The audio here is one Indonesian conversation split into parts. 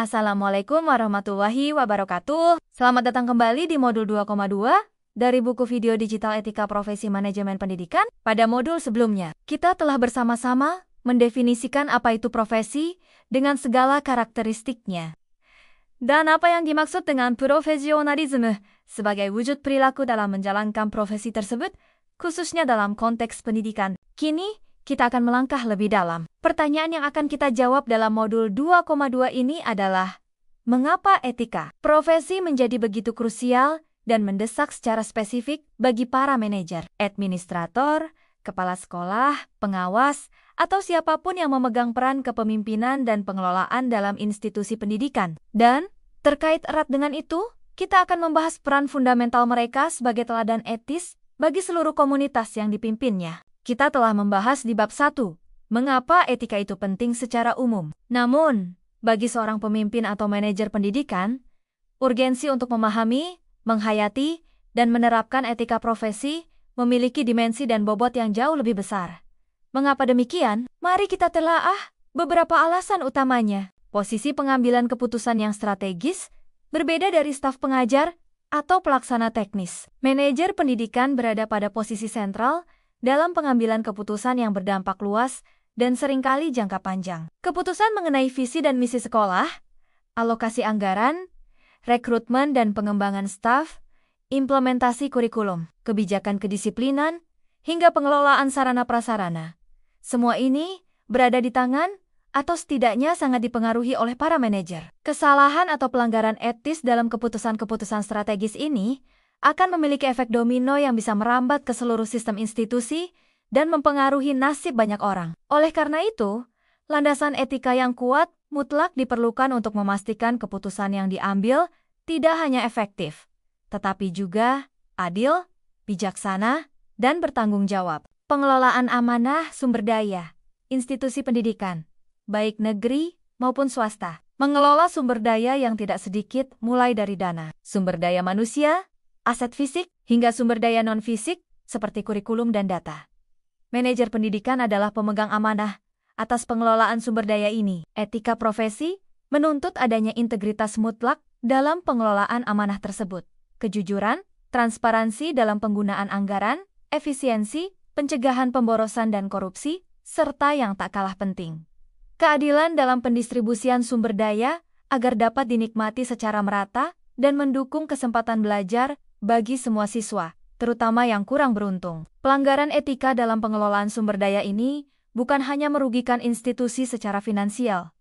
Assalamualaikum warahmatullahi wabarakatuh. Selamat datang kembali di modul 2,2 dari buku video digital Etika Profesi Manajemen Pendidikan. Pada modul sebelumnya, kita telah bersama-sama mendefinisikan apa itu profesi dengan segala karakteristiknya. Dan apa yang dimaksud dengan profesionalisme sebagai wujud perilaku dalam menjalankan profesi tersebut, khususnya dalam konteks pendidikan. Kini, kita akan melangkah lebih dalam. Pertanyaan yang akan kita jawab dalam modul 2,2 ini adalah, mengapa etika profesi menjadi begitu krusial dan mendesak secara spesifik bagi para manajer, administrator, kepala sekolah, pengawas, atau siapapun yang memegang peran kepemimpinan dan pengelolaan dalam institusi pendidikan. Dan, terkait erat dengan itu, kita akan membahas peran fundamental mereka sebagai teladan etis bagi seluruh komunitas yang dipimpinnya. Kita telah membahas di bab 1, mengapa etika itu penting secara umum. Namun, bagi seorang pemimpin atau manajer pendidikan, urgensi untuk memahami, menghayati, dan menerapkan etika profesi memiliki dimensi dan bobot yang jauh lebih besar. Mengapa demikian? Mari kita telaah beberapa alasan utamanya. Posisi pengambilan keputusan yang strategis berbeda dari staf pengajar atau pelaksana teknis. Manajer pendidikan berada pada posisi sentral dalam pengambilan keputusan yang berdampak luas dan seringkali jangka panjang. Keputusan mengenai visi dan misi sekolah, alokasi anggaran, rekrutmen dan pengembangan staf, implementasi kurikulum, kebijakan kedisiplinan, hingga pengelolaan sarana prasarana. Semua ini berada di tangan atau setidaknya sangat dipengaruhi oleh para manajer. Kesalahan atau pelanggaran etis dalam keputusan-keputusan strategis ini akan memiliki efek domino yang bisa merambat ke seluruh sistem institusi dan mempengaruhi nasib banyak orang. Oleh karena itu, landasan etika yang kuat mutlak diperlukan untuk memastikan keputusan yang diambil tidak hanya efektif, tetapi juga adil, bijaksana, dan bertanggung jawab. Pengelolaan amanah sumber daya, institusi pendidikan, baik negeri maupun swasta. Mengelola sumber daya yang tidak sedikit mulai dari dana, sumber daya manusia, aset fisik, hingga sumber daya non-fisik seperti kurikulum dan data. Manajer pendidikan adalah pemegang amanah atas pengelolaan sumber daya ini. Etika profesi menuntut adanya integritas mutlak dalam pengelolaan amanah tersebut. Kejujuran, transparansi dalam penggunaan anggaran, efisiensi, pencegahan pemborosan dan korupsi, serta yang tak kalah penting, keadilan dalam pendistribusian sumber daya agar dapat dinikmati secara merata dan mendukung kesempatan belajar bagi semua siswa, terutama yang kurang beruntung. Pelanggaran etika dalam pengelolaan sumber daya ini bukan hanya merugikan institusi secara finansial,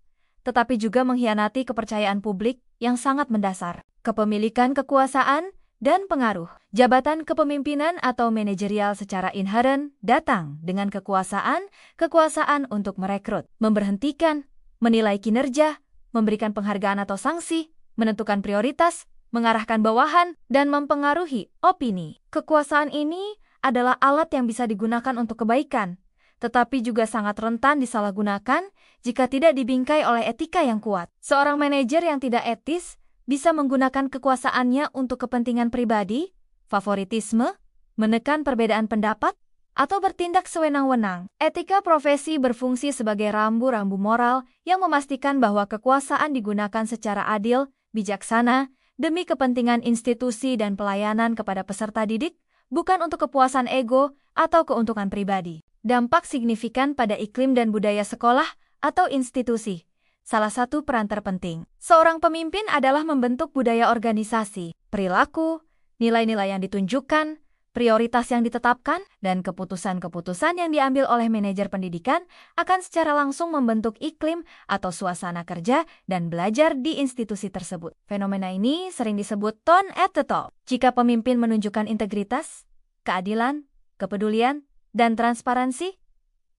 tetapi juga mengkhianati kepercayaan publik yang sangat mendasar. Kepemilikan kekuasaan dan pengaruh. Jabatan kepemimpinan atau manajerial secara inheren datang dengan kekuasaan untuk merekrut, memberhentikan, menilai kinerja, memberikan penghargaan atau sanksi, menentukan prioritas, mengarahkan bawahan, dan mempengaruhi opini. Kekuasaan ini adalah alat yang bisa digunakan untuk kebaikan, tetapi juga sangat rentan disalahgunakan jika tidak dibingkai oleh etika yang kuat. Seorang manajer yang tidak etis bisa menggunakan kekuasaannya untuk kepentingan pribadi, favoritisme, menekan perbedaan pendapat, atau bertindak sewenang-wenang. Etika profesi berfungsi sebagai rambu-rambu moral yang memastikan bahwa kekuasaan digunakan secara adil, bijaksana, demi kepentingan institusi dan pelayanan kepada peserta didik, bukan untuk kepuasan ego atau keuntungan pribadi. Dampak signifikan pada iklim dan budaya sekolah atau institusi. Salah satu peran terpenting seorang pemimpin adalah membentuk budaya organisasi, perilaku, nilai-nilai yang ditunjukkan, prioritas yang ditetapkan, dan keputusan-keputusan yang diambil oleh manajer pendidikan akan secara langsung membentuk iklim atau suasana kerja dan belajar di institusi tersebut. Fenomena ini sering disebut tone at the top. Jika pemimpin menunjukkan integritas, keadilan, kepedulian, dan transparansi,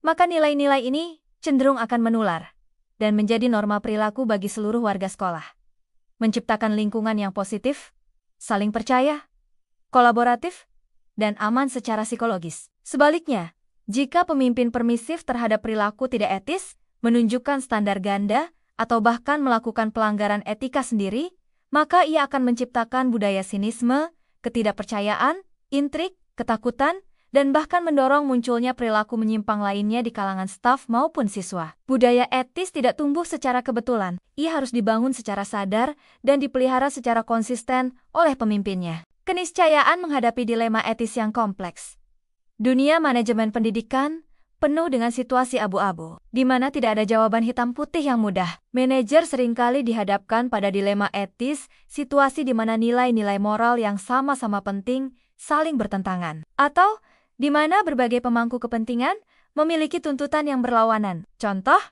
maka nilai-nilai ini cenderung akan menular dan menjadi norma perilaku bagi seluruh warga sekolah. Menciptakan lingkungan yang positif, saling percaya, kolaboratif, dan aman secara psikologis. Sebaliknya, jika pemimpin permisif terhadap perilaku tidak etis, menunjukkan standar ganda, atau bahkan melakukan pelanggaran etika sendiri, maka ia akan menciptakan budaya sinisme, ketidakpercayaan, intrik, ketakutan, dan bahkan mendorong munculnya perilaku menyimpang lainnya di kalangan staf maupun siswa. Budaya etis tidak tumbuh secara kebetulan, ia harus dibangun secara sadar dan dipelihara secara konsisten oleh pemimpinnya. Keniscayaan menghadapi dilema etis yang kompleks. Dunia manajemen pendidikan penuh dengan situasi abu-abu, di mana tidak ada jawaban hitam putih yang mudah. Manajer seringkali dihadapkan pada dilema etis, situasi di mana nilai-nilai moral yang sama-sama penting saling bertentangan. Atau, di mana berbagai pemangku kepentingan memiliki tuntutan yang berlawanan. Contoh,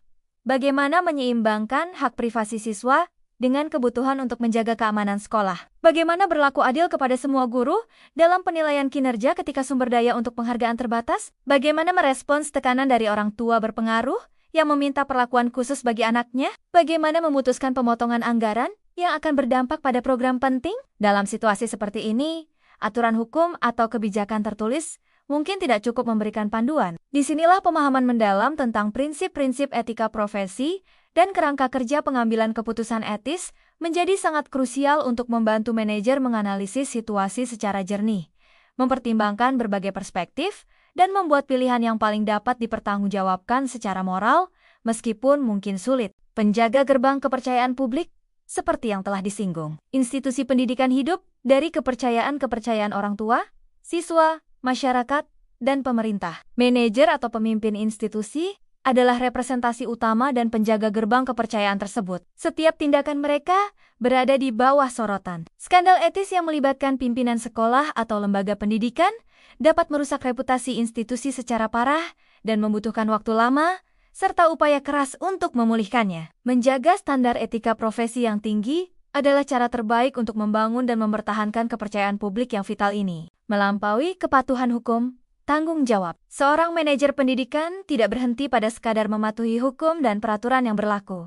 bagaimana menyeimbangkan hak privasi siswa dengan kebutuhan untuk menjaga keamanan sekolah. Bagaimana berlaku adil kepada semua guru dalam penilaian kinerja ketika sumber daya untuk penghargaan terbatas? Bagaimana merespons tekanan dari orang tua berpengaruh yang meminta perlakuan khusus bagi anaknya? Bagaimana memutuskan pemotongan anggaran yang akan berdampak pada program penting? Dalam situasi seperti ini, aturan hukum atau kebijakan tertulis mungkin tidak cukup memberikan panduan. Disinilah pemahaman mendalam tentang prinsip-prinsip etika profesi dan kerangka kerja pengambilan keputusan etis menjadi sangat krusial untuk membantu manajer menganalisis situasi secara jernih, mempertimbangkan berbagai perspektif, dan membuat pilihan yang paling dapat dipertanggungjawabkan secara moral, meskipun mungkin sulit. Penjaga gerbang kepercayaan publik, seperti yang telah disinggung. Institusi pendidikan hidup dari kepercayaan-kepercayaan orang tua, siswa, masyarakat, dan pemerintah. Manajer atau pemimpin institusi adalah representasi utama dan penjaga gerbang kepercayaan tersebut. Setiap tindakan mereka berada di bawah sorotan. Skandal etis yang melibatkan pimpinan sekolah atau lembaga pendidikan dapat merusak reputasi institusi secara parah dan membutuhkan waktu lama, serta upaya keras untuk memulihkannya. Menjaga standar etika profesi yang tinggi adalah cara terbaik untuk membangun dan mempertahankan kepercayaan publik yang vital ini. Melampaui kepatuhan hukum, tanggung jawab. Seorang manajer pendidikan tidak berhenti pada sekadar mematuhi hukum dan peraturan yang berlaku.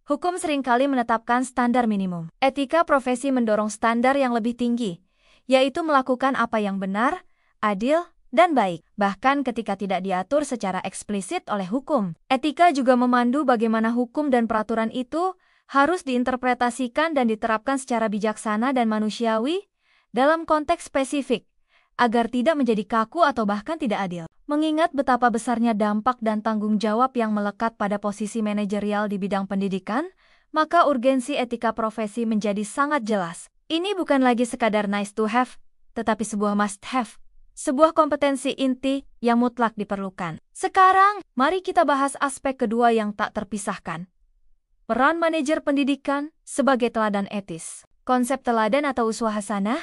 Hukum seringkali menetapkan standar minimum. Etika profesi mendorong standar yang lebih tinggi, yaitu melakukan apa yang benar, adil, dan baik, bahkan ketika tidak diatur secara eksplisit oleh hukum. Etika juga memandu bagaimana hukum dan peraturan itu harus diinterpretasikan dan diterapkan secara bijaksana dan manusiawi dalam konteks spesifik, agar tidak menjadi kaku atau bahkan tidak adil. Mengingat betapa besarnya dampak dan tanggung jawab yang melekat pada posisi manajerial di bidang pendidikan, maka urgensi etika profesi menjadi sangat jelas. Ini bukan lagi sekadar nice to have, tetapi sebuah must have, sebuah kompetensi inti yang mutlak diperlukan. Sekarang, mari kita bahas aspek kedua yang tak terpisahkan. Peran manajer pendidikan sebagai teladan etis. Konsep teladan atau uswah hasanah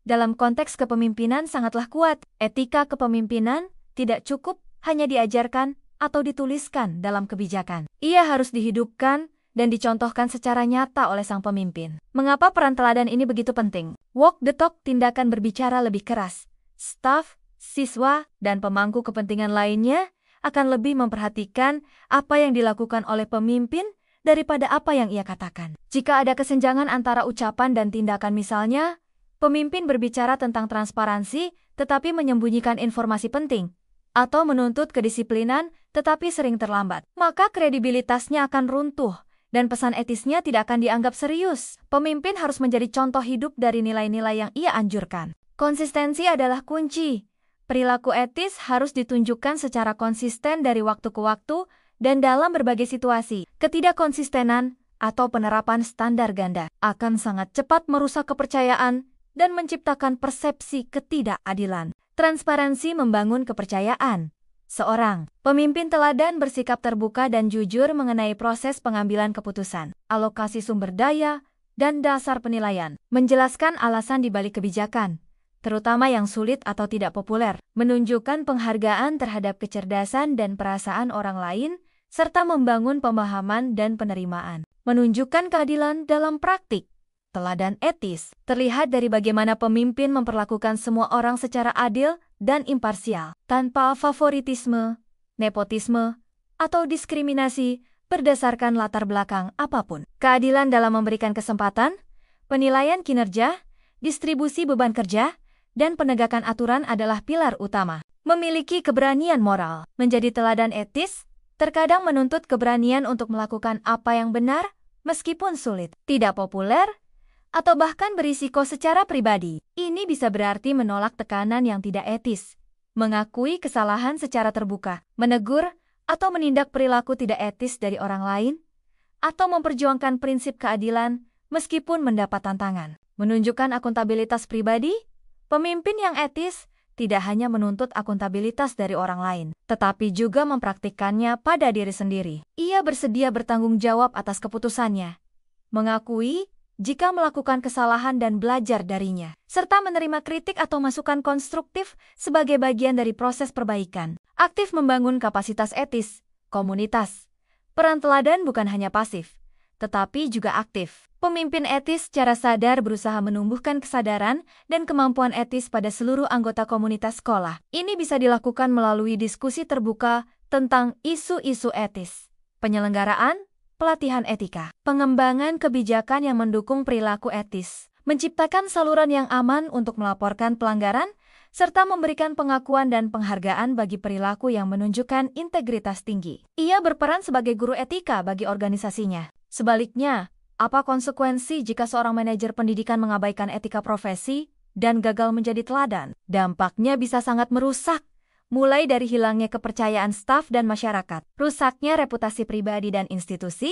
dalam konteks kepemimpinan sangatlah kuat. Etika kepemimpinan tidak cukup hanya diajarkan atau dituliskan dalam kebijakan. Ia harus dihidupkan dan dicontohkan secara nyata oleh sang pemimpin. Mengapa peran teladan ini begitu penting? Walk the talk, tindakan berbicara lebih keras. Staf, siswa, dan pemangku kepentingan lainnya akan lebih memperhatikan apa yang dilakukan oleh pemimpin daripada apa yang ia katakan. Jika ada kesenjangan antara ucapan dan tindakan misalnya, pemimpin berbicara tentang transparansi tetapi menyembunyikan informasi penting, atau menuntut kedisiplinan tetapi sering terlambat, maka kredibilitasnya akan runtuh dan pesan etisnya tidak akan dianggap serius. Pemimpin harus menjadi contoh hidup dari nilai-nilai yang ia anjurkan. Konsistensi adalah kunci. Perilaku etis harus ditunjukkan secara konsisten dari waktu ke waktu dan dalam berbagai situasi. Ketidakkonsistenan atau penerapan standar ganda akan sangat cepat merusak kepercayaan dan menciptakan persepsi ketidakadilan. Transparansi membangun kepercayaan. Seorang pemimpin teladan bersikap terbuka dan jujur mengenai proses pengambilan keputusan, alokasi sumber daya, dan dasar penilaian. Menjelaskan alasan di balik kebijakan, terutama yang sulit atau tidak populer. Menunjukkan penghargaan terhadap kecerdasan dan perasaan orang lain, serta membangun pemahaman dan penerimaan. Menunjukkan keadilan dalam praktik. Teladan etis terlihat dari bagaimana pemimpin memperlakukan semua orang secara adil dan imparsial, tanpa favoritisme, nepotisme, atau diskriminasi berdasarkan latar belakang apapun. Keadilan dalam memberikan kesempatan, penilaian kinerja, distribusi beban kerja, dan penegakan aturan adalah pilar utama. Memiliki keberanian moral. Menjadi teladan etis terkadang menuntut keberanian untuk melakukan apa yang benar meskipun sulit, tidak populer, atau bahkan berisiko secara pribadi. Ini bisa berarti menolak tekanan yang tidak etis, mengakui kesalahan secara terbuka, menegur atau menindak perilaku tidak etis dari orang lain, atau memperjuangkan prinsip keadilan meskipun mendapat tantangan. Menunjukkan akuntabilitas pribadi, pemimpin yang etis tidak hanya menuntut akuntabilitas dari orang lain, tetapi juga mempraktikkannya pada diri sendiri. Ia bersedia bertanggung jawab atas keputusannya, mengakui jika melakukan kesalahan dan belajar darinya, serta menerima kritik atau masukan konstruktif sebagai bagian dari proses perbaikan. Aktif membangun kapasitas etis, komunitas. Peran teladan bukan hanya pasif, tetapi juga aktif. Pemimpin etis secara sadar berusaha menumbuhkan kesadaran dan kemampuan etis pada seluruh anggota komunitas sekolah. Ini bisa dilakukan melalui diskusi terbuka tentang isu-isu etis, penyelenggaraan pelatihan etika, pengembangan kebijakan yang mendukung perilaku etis, menciptakan saluran yang aman untuk melaporkan pelanggaran, serta memberikan pengakuan dan penghargaan bagi perilaku yang menunjukkan integritas tinggi. Ia berperan sebagai guru etika bagi organisasinya. Sebaliknya, apa konsekuensi jika seorang manajer pendidikan mengabaikan etika profesi dan gagal menjadi teladan? Dampaknya bisa sangat merusak, mulai dari hilangnya kepercayaan staf dan masyarakat, rusaknya reputasi pribadi dan institusi,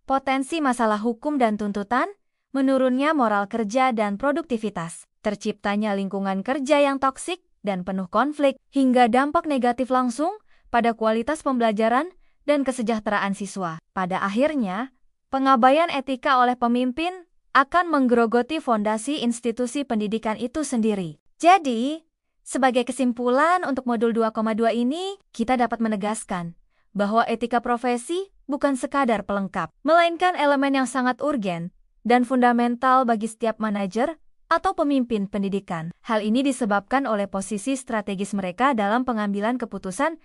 potensi masalah hukum dan tuntutan, menurunnya moral kerja dan produktivitas, terciptanya lingkungan kerja yang toksik dan penuh konflik, hingga dampak negatif langsung pada kualitas pembelajaran dan kesejahteraan siswa. Pada akhirnya, pengabaian etika oleh pemimpin akan menggerogoti fondasi institusi pendidikan itu sendiri. Jadi, sebagai kesimpulan untuk modul 2,2 ini, kita dapat menegaskan bahwa etika profesi bukan sekadar pelengkap, melainkan elemen yang sangat urgen dan fundamental bagi setiap manajer atau pemimpin pendidikan. Hal ini disebabkan oleh posisi strategis mereka dalam pengambilan keputusan,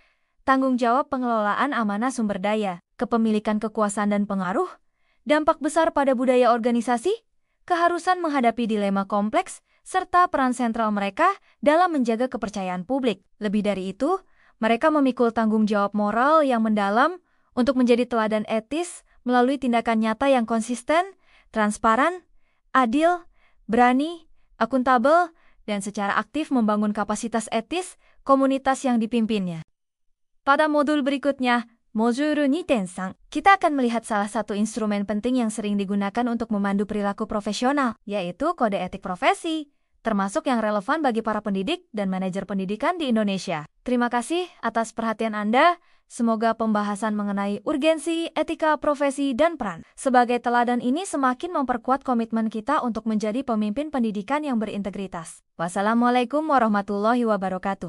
tanggung jawab pengelolaan amanah sumber daya, kepemilikan kekuasaan dan pengaruh, dampak besar pada budaya organisasi, keharusan menghadapi dilema kompleks, serta peran sentral mereka dalam menjaga kepercayaan publik. Lebih dari itu, mereka memikul tanggung jawab moral yang mendalam untuk menjadi teladan etis melalui tindakan nyata yang konsisten, transparan, adil, berani, akuntabel, dan secara aktif membangun kapasitas etis komunitas yang dipimpinnya. Pada modul berikutnya, Modul 2.3, kita akan melihat salah satu instrumen penting yang sering digunakan untuk memandu perilaku profesional, yaitu kode etik profesi, termasuk yang relevan bagi para pendidik dan manajer pendidikan di Indonesia. Terima kasih atas perhatian Anda. Semoga pembahasan mengenai urgensi, etika, profesi, dan peran sebagai teladan ini semakin memperkuat komitmen kita untuk menjadi pemimpin pendidikan yang berintegritas. Wassalamualaikum warahmatullahi wabarakatuh.